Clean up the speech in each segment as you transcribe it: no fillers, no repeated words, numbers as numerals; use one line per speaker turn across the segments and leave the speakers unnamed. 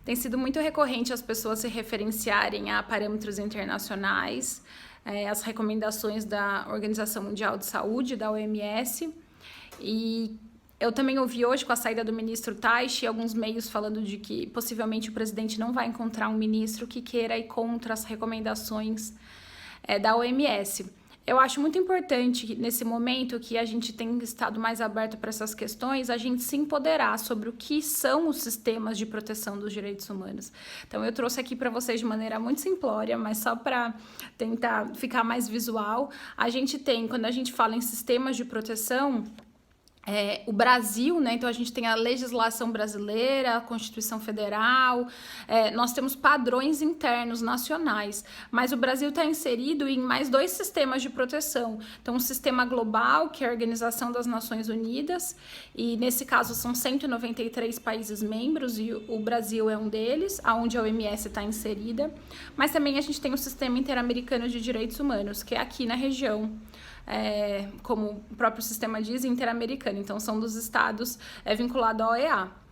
Tem sido muito recorrente as pessoas se referenciarem a parâmetros internacionais, as recomendações da Organização Mundial de Saúde, da OMS, e eu também ouvi hoje, com a saída do ministro Taishi, alguns meios falando de que possivelmente o presidente não vai encontrar um ministro que queira ir contra as recomendações da OMS. Eu acho muito importante, nesse momento que a gente tem estado mais aberto para essas questões, a gente se empoderar sobre o que são os sistemas de proteção dos direitos humanos. Então, eu trouxe aqui para vocês de maneira muito simplória, mas só para tentar ficar mais visual. A gente tem, quando a gente fala em sistemas de proteção, o Brasil, né? Então a gente tem a legislação brasileira, a Constituição Federal, nós temos padrões internos nacionais, mas o Brasil está inserido em mais 2 sistemas de proteção. Então, um sistema global, que é a Organização das Nações Unidas, e nesse caso são 193 países membros, e o Brasil é um deles, onde a OMS está inserida, mas também a gente tem o Sistema Interamericano de Direitos Humanos, que é aqui na região, como o próprio sistema diz, interamericano. Então, são dos estados vinculados à OEA.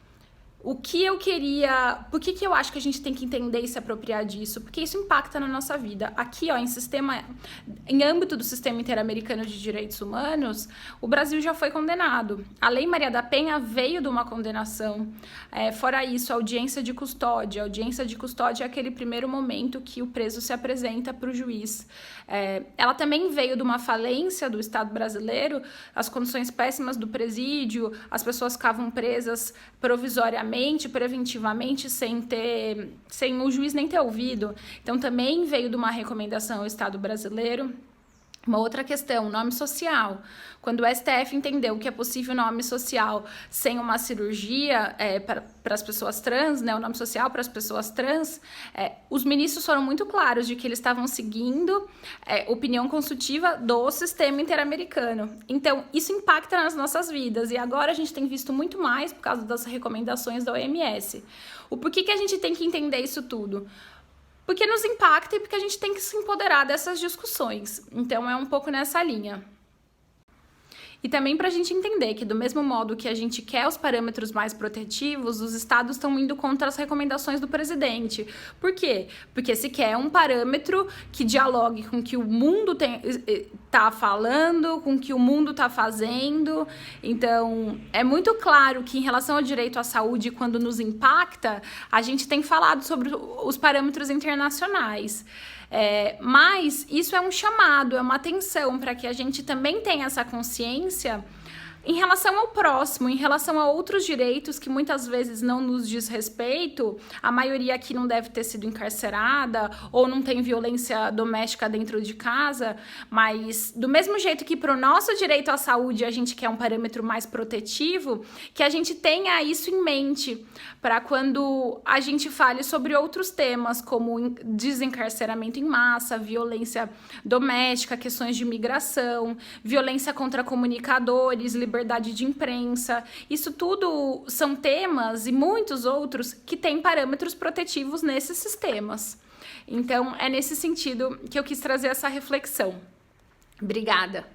O que eu queria... Por que eu acho que a gente tem que entender e se apropriar disso? Porque isso impacta na nossa vida. Aqui, em âmbito do Sistema Interamericano de Direitos Humanos, o Brasil já foi condenado. A Lei Maria da Penha veio de uma condenação. Fora isso, a audiência de custódia. A audiência de custódia é aquele primeiro momento que o preso se apresenta para o juiz. Ela também veio de uma falência do Estado brasileiro, as condições péssimas do presídio, as pessoas ficavam presas provisoriamente, preventivamente, sem o juiz nem ter ouvido. Então, também veio de uma recomendação ao Estado brasileiro. Uma outra questão, nome social. Quando o STF entendeu que é possível nome social sem uma cirurgia para as pessoas trans, né, o nome social para as pessoas trans, os ministros foram muito claros de que eles estavam seguindo opinião consultiva do sistema interamericano. Então, isso impacta nas nossas vidas, e agora a gente tem visto muito mais por causa das recomendações da OMS. Por que a gente tem que entender isso tudo? Porque nos impacta e porque a gente tem que se empoderar dessas discussões. Então, é um pouco nessa linha. E também para a gente entender que, do mesmo modo que a gente quer os parâmetros mais protetivos, os estados estão indo contra as recomendações do presidente. Por quê? Porque se quer um parâmetro que dialogue com o que o mundo está falando, com o que o mundo está fazendo. Então, é muito claro que, em relação ao direito à saúde, quando nos impacta, a gente tem falado sobre os parâmetros internacionais. Mas isso é um chamado, é uma atenção para que a gente também tenha essa consciência em relação ao próximo, em relação a outros direitos que muitas vezes não nos diz respeito. A maioria aqui não deve ter sido encarcerada ou não tem violência doméstica dentro de casa, mas do mesmo jeito que para o nosso direito à saúde a gente quer um parâmetro mais protetivo, que a gente tenha isso em mente para quando a gente fale sobre outros temas como desencarceramento em massa, violência doméstica, questões de migração, violência contra comunicadores, liberdade de imprensa. Isso tudo são temas, e muitos outros, que têm parâmetros protetivos nesses sistemas. Então, é nesse sentido que eu quis trazer essa reflexão. Obrigada.